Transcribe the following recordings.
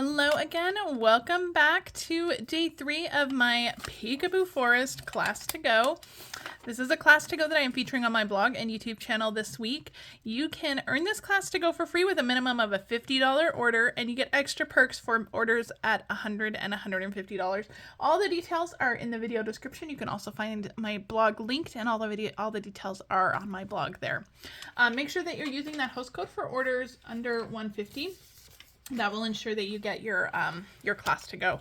Hello again, welcome back to day 3 of my Peekaboo Forest class to go. This is a class to go that I am featuring on my blog and YouTube channel this week. You can earn this class to go for free with a minimum of a $50 order, and you get extra perks for orders at $100 and $150. All the details are in the video description. You can also find my blog linked, and all the details are on my blog there. Make sure that you're using that host code for orders under $150. That will ensure that you get your class to go.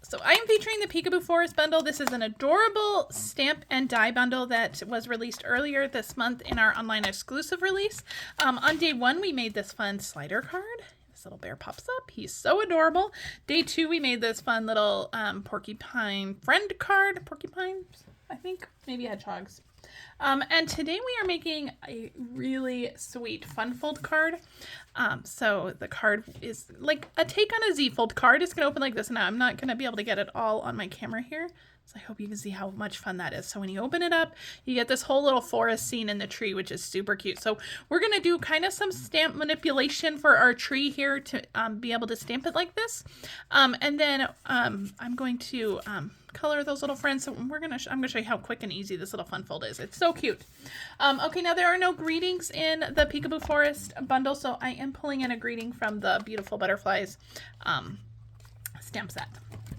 So I am featuring the Peekaboo Forest Bundle. This is an adorable stamp and die bundle that was released earlier this month in our online exclusive release. On day 1, we made this fun slider card. This little bear pops up. He's so adorable. Day 2, we made this fun little porcupine friend card. Porcupines, I think, maybe hedgehogs. And today we are making a really sweet fun fold card. So the card is like a take on a Z fold card. It's going to open like this. Now I'm not going to be able to get it all on my camera here. So I hope you can see how much fun that is. So when you open it up, you get this whole little forest scene in the tree, which is super cute. So we're going to do kind of some stamp manipulation for our tree here to be able to stamp it like this. And then I'm going to color those little friends. So I'm going to show you how quick and easy this little fun fold is. It's so cute. Okay, now there are no greetings in the Peekaboo Forest Bundle, so I am pulling in a greeting from the Beautiful Butterflies stamp set.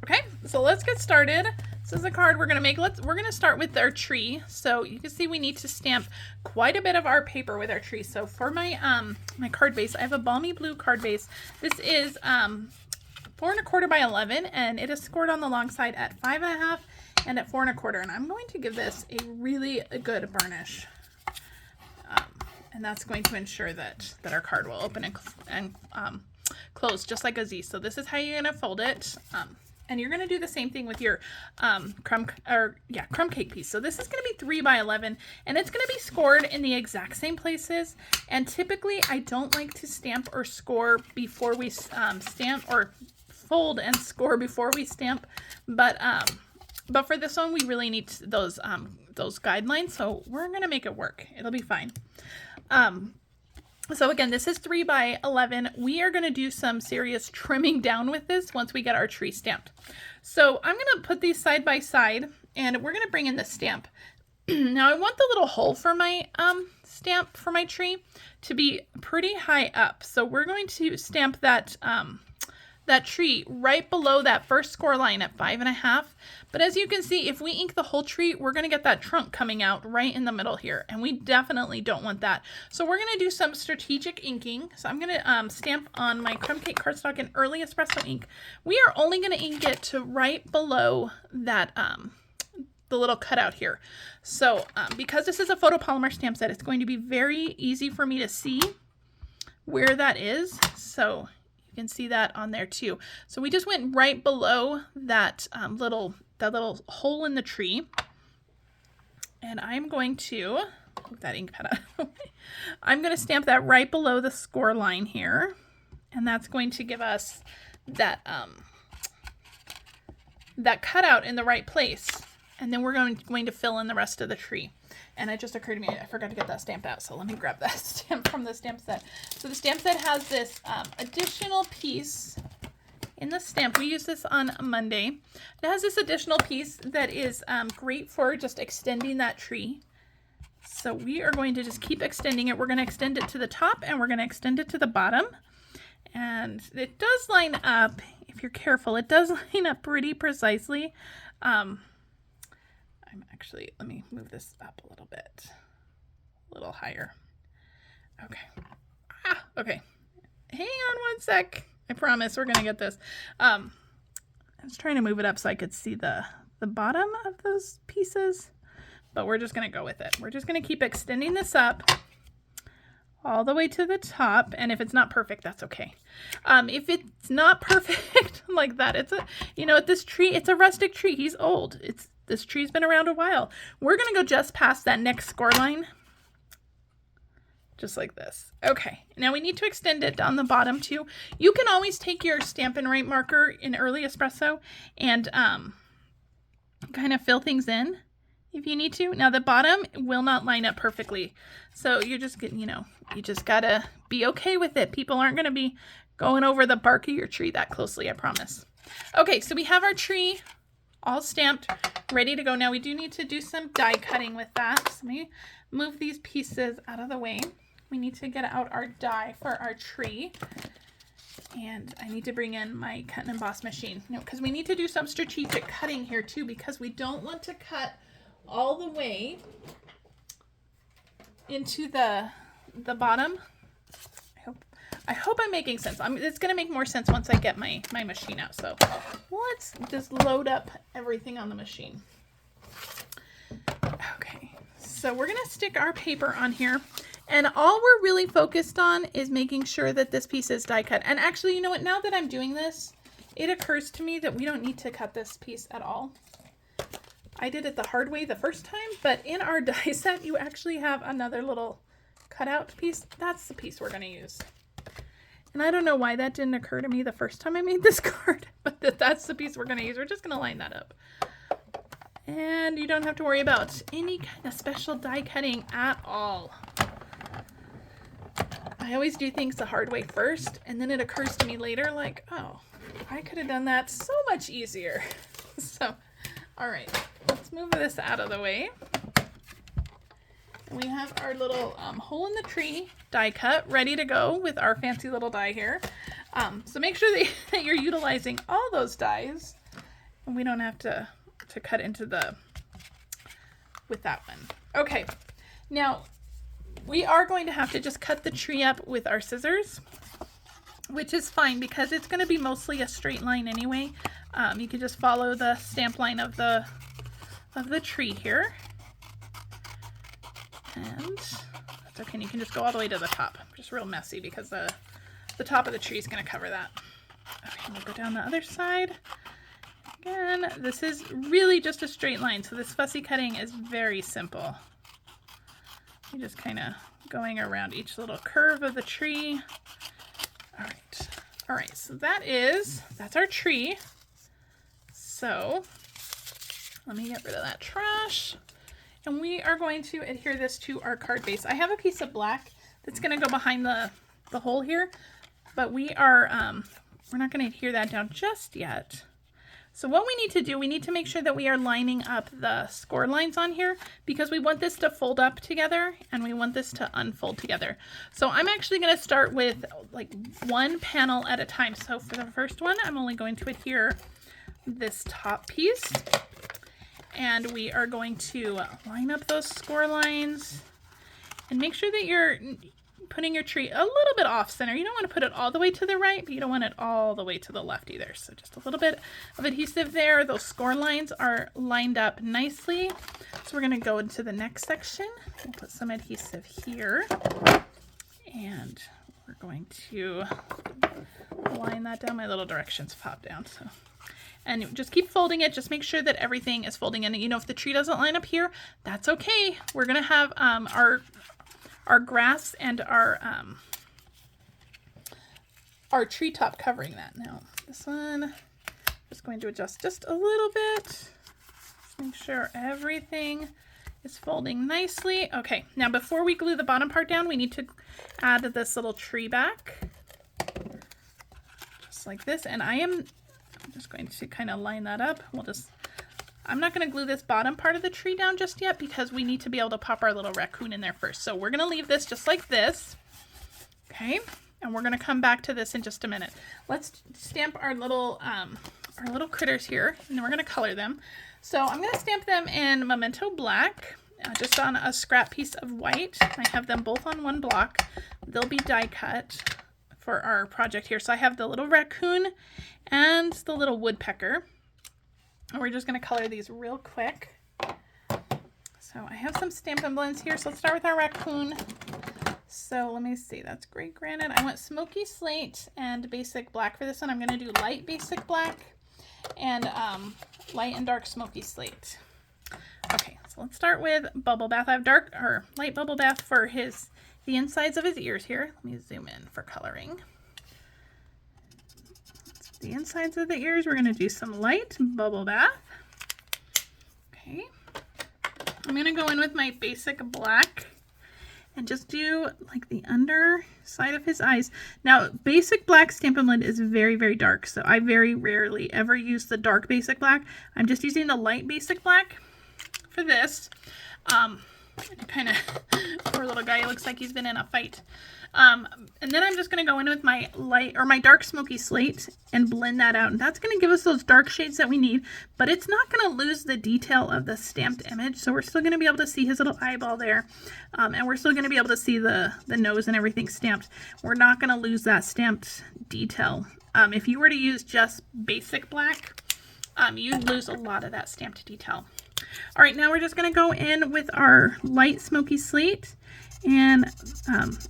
Okay, so let's get started. This is the card we're gonna make. We're gonna start with our tree. So you can see we need to stamp quite a bit of our paper with our tree. So for my my card base, I have a Balmy Blue card base. This is 4 1/4 by 11, and it is scored on the long side at 5 1/2 and at 4 1/4. And I'm going to give this a really good burnish, and that's going to ensure that our card will open and close just like a Z. So this is how you're gonna fold it. And you're going to do the same thing with your crumb cake piece. So this is going to be 3 by 11, and it's going to be scored in the exact same places. And typically, I don't like to stamp or score before we stamp, or fold and score before we stamp. But for this one, we really need those guidelines. So we're going to make it work. It'll be fine. So again, this is 3 by 11. We are going to do some serious trimming down with this once we get our tree stamped. So I'm going to put these side by side, and we're going to bring in the stamp. Now I want the little hole for my stamp for my tree to be pretty high up. So we're going to stamp that that tree right below that first score line at 5 1/2. But as you can see, if we ink the whole tree, we're going to get that trunk coming out right in the middle here, and we definitely don't want that. So we're going to do some strategic inking. So I'm going to stamp on my Crumb Cake cardstock in Early Espresso ink. We are only going to ink it to right below that the little cutout here. So because this is a photopolymer stamp set, it's going to be very easy for me to see where that is. So you can see that on there too. So we just went right below that little hole in the tree, and I'm going to move that ink pad out. I'm going to stamp that right below the score line here, and that's going to give us that that cutout in the right place. And then we're going to fill in the rest of the tree. And it just occurred to me, I forgot to get that stamp out. So let me grab that stamp from the stamp set. So the stamp set has this additional piece in the stamp. We use this on Monday. It has this additional piece that is great for just extending that tree. So we are going to just keep extending it. We're going to extend it to the top, and we're going to extend it to the bottom. And it does line up, if you're careful, it does line up pretty precisely. Let me move this up a little bit, a little higher. Okay. Okay. Hang on one sec. I promise we're going to get this. I was trying to move it up so I could see the bottom of those pieces, but we're just going to go with it. We're just going to keep extending this up all the way to the top. And if it's not perfect, that's okay. If it's not perfect like that, this tree, it's a rustic tree. He's old. This tree's been around a while. We're going to go just past that next score line, just like this. Okay, now we need to extend it down the bottom too. You can always take your Stampin' Right marker in Early Espresso and kind of fill things in if you need to. Now the bottom will not line up perfectly, so you're just getting, you just gotta be okay with it. People aren't going to be going over the bark of your tree that closely, I promise. Okay, so we have our tree all stamped, ready to go. Now we do need to do some die cutting with that. So let me move these pieces out of the way. We need to get out our die for our tree. And I need to bring in my cut and emboss machine. Because we need to do some strategic cutting here too, because we don't want to cut all the way into the bottom. I hope I'm making sense. It's going to make more sense once I get my machine out. So let's just load up everything on the machine. Okay, so we're going to stick our paper on here. And all we're really focused on is making sure that this piece is die cut. And actually, you know what? Now that I'm doing this, it occurs to me that we don't need to cut this piece at all. I did it the hard way the first time, but in our die set, you actually have another little cutout piece. That's the piece we're going to use. And I don't know why that didn't occur to me the first time I made this card, but that's the piece we're going to use. We're just going to line that up. And you don't have to worry about any kind of special die cutting at all. I always do things the hard way first, and then it occurs to me later, like, oh, I could have done that so much easier. So, all right, let's move this out of the way. And we have our little hole in the tree die cut ready to go with our fancy little die here. So make sure that you're utilizing all those dies, and we don't have to cut into with that one. Okay, now we are going to have to just cut the tree up with our scissors, which is fine because it's going to be mostly a straight line anyway. You can just follow the stamp line of the tree here. And that's okay. And you can just go all the way to the top. Just real messy because the top of the tree is going to cover that. Okay, we'll go down the other side. Again, this is really just a straight line. So this fussy cutting is very simple. You're just kind of going around each little curve of the tree. All right, so that's our tree. So let me get rid of that trash. And we are going to adhere this to our card base. I have a piece of black that's going to go behind the hole here, but we're not going to adhere that down just yet. So what we need to do, we need to make sure that we are lining up the score lines on here because we want this to fold up together and we want this to unfold together. So I'm actually going to start with like one panel at a time. So for the first one, I'm only going to adhere this top piece. And we are going to line up those score lines and make sure that you're putting your tree a little bit off center. You don't want to put it all the way to the right, but you don't want it all the way to the left either. So just a little bit of adhesive there. Those score lines are lined up nicely. So we're going to go into the next section. We'll put some adhesive here. And we're going to line that down. My little directions pop down. So. And just keep folding it. Just make sure that everything is folding in. You know, if the tree doesn't line up here, that's okay. We're going to have our grass and our treetop covering that. Now, this one, just going to adjust just a little bit. Just make sure everything is folding nicely. Okay, now before we glue the bottom part down, we need to add this little tree back. Just like this. And I'm just going to kind of line that up. I'm not going to glue this bottom part of the tree down just yet because we need to be able to pop our little raccoon in there first. So we're going to leave this just like this. Okay. And we're going to come back to this in just a minute. Let's stamp our little critters here, and then we're going to color them. So I'm going to stamp them in Memento Black, just on a scrap piece of white. I have them both on one block. They'll be die cut for our project here. So I have the little raccoon and the little woodpecker. And we're just going to color these real quick. So I have some Stampin' Blends here. So let's start with our raccoon. So let me see, that's Gray Granite. I went Smoky Slate and Basic Black for this one. I'm going to do Light Basic Black and Light and Dark Smoky Slate. Okay, so let's start with Bubble Bath. I have dark or light Bubble Bath for the insides of his ears here. Let me zoom in for coloring. The insides of the ears, we're going to do some light Bubble Bath. Okay, I'm going to go in with my Basic Black and just do like the under side of his eyes. Now, basic black Stampin' Blend is very, very dark, so I very rarely ever use the dark basic black. I'm just using the light basic black for this. Kind of, poor little guy, looks like he's been in a fight. And then I'm just going to go in with my light or my dark smoky slate and blend that out. And that's going to give us those dark shades that we need, but it's not going to lose the detail of the stamped image. So we're still going to be able to see his little eyeball there. And we're still going to be able to see the nose and everything stamped. We're not going to lose that stamped detail. If you were to use just basic black, you'd lose a lot of that stamped detail. All right, now we're just going to go in with our light smoky slate. And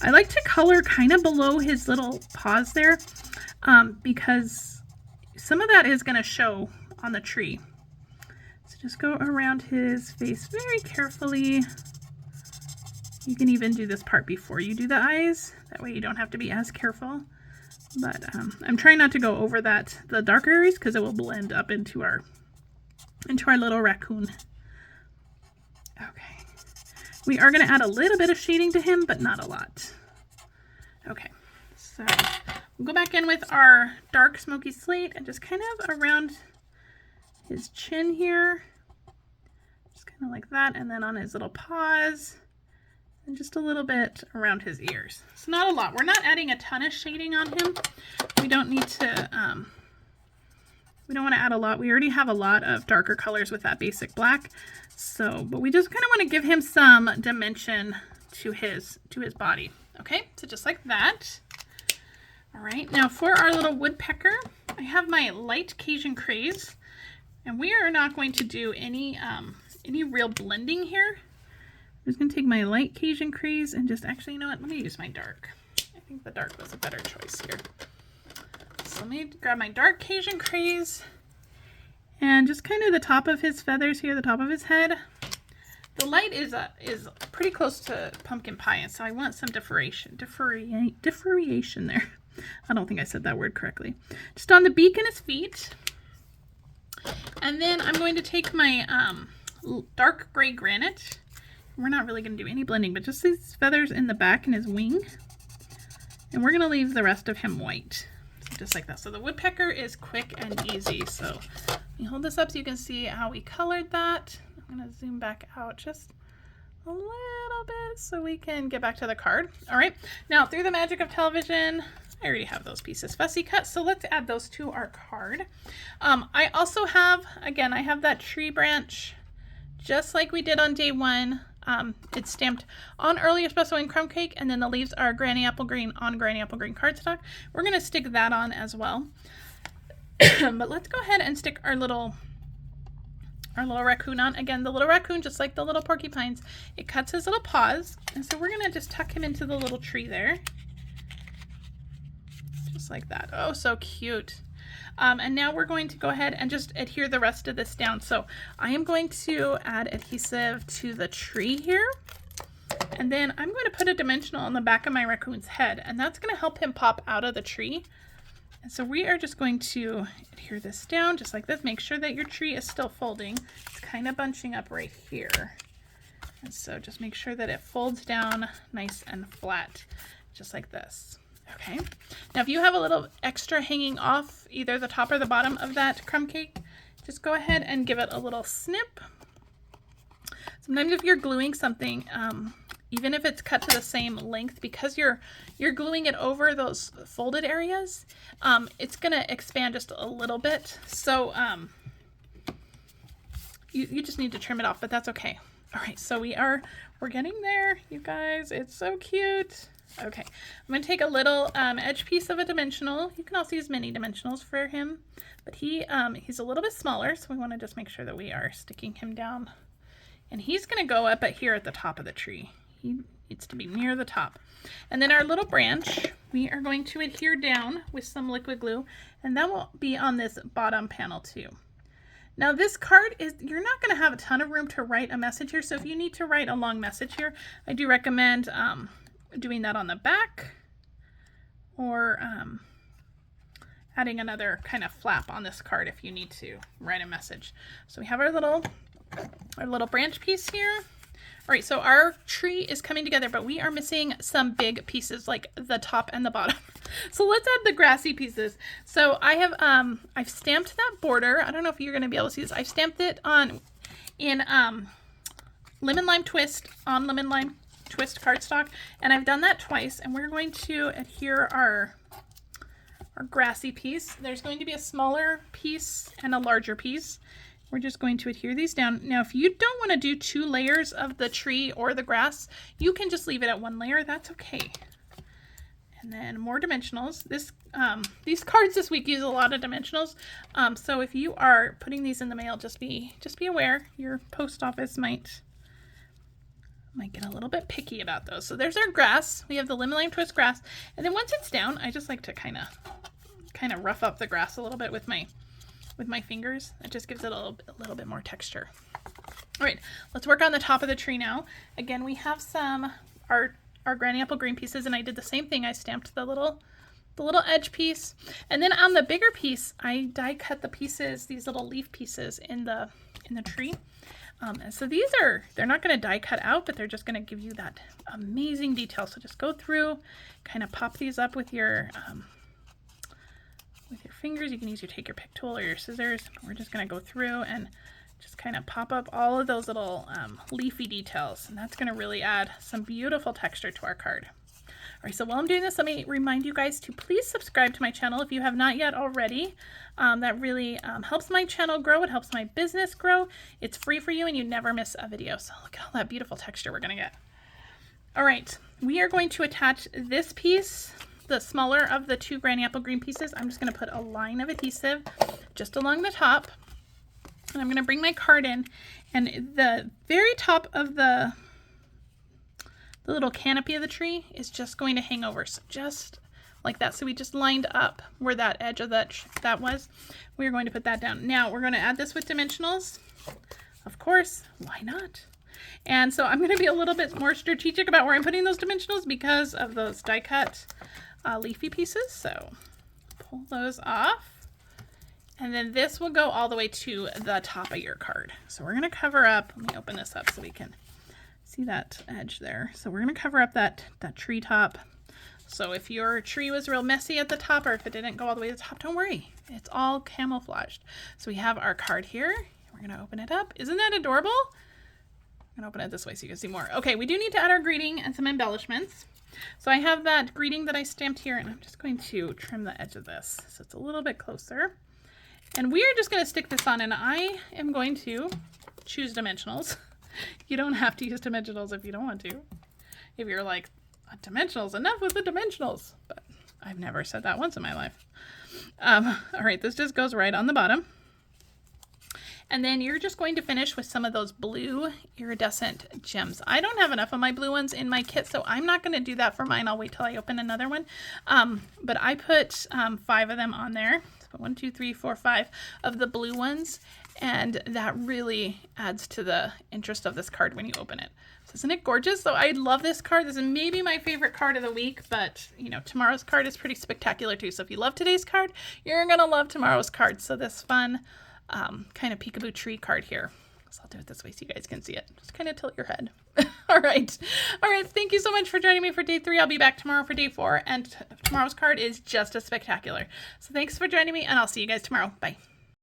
I like to color kind of below his little paws there because some of that is going to show on the tree. So just go around his face very carefully. You can even do this part before you do the eyes. That way you don't have to be as careful. But I'm trying not to go over the darker areas because it will blend up into our little raccoon. Okay. We are going to add a little bit of shading to him, but not a lot. Okay, so we'll go back in with our dark smoky slate and just kind of around his chin here. Just kind of like that, and then on his little paws, and just a little bit around his ears. So not a lot. We're not adding a ton of shading on him. We don't need to, we don't want to add a lot. We already have a lot of darker colors with that basic black. So, but we just kind of want to give him some dimension to his body. Okay, so just like that. All right, now for our little woodpecker, I have my light Cajun Craze, and we are not going to do any real blending here. I'm just going to take my light Cajun Craze and just actually, you know what? Let me use my dark. I think the dark was a better choice here. So let me grab my dark Cajun Craze. And just kind of the top of his feathers here, the top of his head. The light is pretty close to pumpkin pie, and so I want some differentiation there. I don't think I said that word correctly. Just on the beak and his feet. And then I'm going to take my dark gray granite. We're not really going to do any blending, but just these feathers in the back and his wing. And we're going to leave the rest of him white. Just like that. So the woodpecker is quick and easy. So let me hold this up so you can see how we colored that. I'm going to zoom back out just a little bit so we can get back to the card. All right. Now through the magic of television, I already have those pieces fussy cut. So let's add those to our card. I also have, again, I have that tree branch just like we did on day one. It's stamped on Early Espresso and Crumb Cake, and then the leaves are Granny Apple Green on Granny Apple Green cardstock. We're going to stick that on as well. But let's go ahead and stick our little raccoon on. Again, the little raccoon, just like the little porcupines, it cuts his little paws. And so we're going to just tuck him into the little tree there. Just like that. Oh, so cute. And now we're going to go ahead and just adhere the rest of this down. So I am going to add adhesive to the tree here. And then I'm going to put a dimensional on the back of my raccoon's head. And that's going to help him pop out of the tree. And so we are just going to adhere this down just like this. Make sure that your tree is still folding. It's kind of bunching up right here. And so just make sure that it folds down nice and flat, just like this. Okay, now if you have a little extra hanging off either the top or the bottom of that crumb cake, just go ahead and give it a little snip. Sometimes if you're gluing something, even if it's cut to the same length, because you're gluing it over those folded areas, it's gonna expand just a little bit. So you just need to trim it off, but that's okay. All right, so we're getting there, you guys. It's so cute. Okay, I'm going to take a little edge piece of a dimensional. You can also use mini dimensionals for him, but he's a little bit smaller, so we want to just make sure that we are sticking him down. And he's going to go up here at the top of the tree. He needs to be near the top. And then our little branch, we are going to adhere down with some liquid glue, and that will be on this bottom panel too. Now this card you're not going to have a ton of room to write a message here, so if you need to write a long message here, I do recommend doing that on the back, or adding another kind of flap on this card if you need to write a message. So we have our little branch piece here. All right, so our tree is coming together, but we are missing some big pieces like the top and the bottom. So let's add the grassy pieces. So I have I've stamped that border. I don't know if you're going to be able to see this. I've stamped it in lemon lime twist cardstock, and I've done that twice, and we're going to adhere our grassy piece. There's going to be a smaller piece and a larger piece. We're just going to adhere these down. Now, if you don't want to do 2 layers of the tree or the grass, you can just leave it at 1 layer. That's okay. And then more dimensionals. These cards this week use a lot of dimensionals. So if you are putting these in the mail, just be aware. Your post office might get a little bit picky about those. So there's our grass. We have the lemon lime twist grass. And then once it's down, I just like to kind of rough up the grass a little bit with my fingers. It just gives it a little bit more texture. All right, let's work on the top of the tree now. Again, we have our granny apple green pieces, and I did the same thing. I stamped the little edge piece, and then on the bigger piece, I die cut the pieces, these little leaf pieces in the tree. And so they're not going to die cut out, but they're just going to give you that amazing detail. So just go through, kind of pop these up with your fingers. You can take your pick tool or your scissors. We're just going to go through and just kind of pop up all of those little leafy details, and that's going to really add some beautiful texture to our card. All right, so while I'm doing this, let me remind you guys to please subscribe to my channel if you have not yet already. That really helps my channel grow. It helps my business grow. It's free for you, and you never miss a video. So look at all that beautiful texture we're going to get. All right, we are going to attach this piece, the smaller of the 2 granny apple green pieces. I'm just going to put a line of adhesive just along the top. And I'm going to bring my card in, and the very top of the little canopy of the tree is just going to hang over. So just like that. So we just lined up where that edge of that was. We're going to put that down. Now we're going to add this with dimensionals. Of course, why not? And so I'm going to be a little bit more strategic about where I'm putting those dimensionals because of those die cut leafy pieces. So pull those off. And then this will go all the way to the top of your card. So we're going to cover up, let me open this up so we can see that edge there. So we're going to cover up that tree top. So if your tree was real messy at the top, or if it didn't go all the way to the top, don't worry. It's all camouflaged. So we have our card here. We're going to open it up. Isn't that adorable? I'm going to open it this way so you can see more. Okay, we do need to add our greeting and some embellishments. So I have that greeting that I stamped here, and I'm just going to trim the edge of this so it's a little bit closer. And we are just going to stick this on, and I am going to choose dimensionals. You don't have to use dimensionals if you don't want to. If you're like, dimensionals, enough with the dimensionals. But I've never said that once in my life. All right, this just goes right on the bottom. And then you're just going to finish with some of those blue iridescent gems. I don't have enough of my blue ones in my kit, so I'm not going to do that for mine. I'll wait till I open another one. But I put 5 of them on there. 1, 2, 3, 4, 5 of the blue ones, and that really adds to the interest of this card when you open it. So isn't it gorgeous? So I love this card. This is maybe my favorite card of the week, but tomorrow's card is pretty spectacular too. So if you love today's card, you're gonna love tomorrow's card. So this fun kind of peekaboo tree card here. So I'll do it this way so you guys can see it. Just kind of tilt your head. All right. Thank you so much for joining me for day 3. I'll be back tomorrow for day 4, and tomorrow's card is just as spectacular. So thanks for joining me, and I'll see you guys tomorrow. Bye.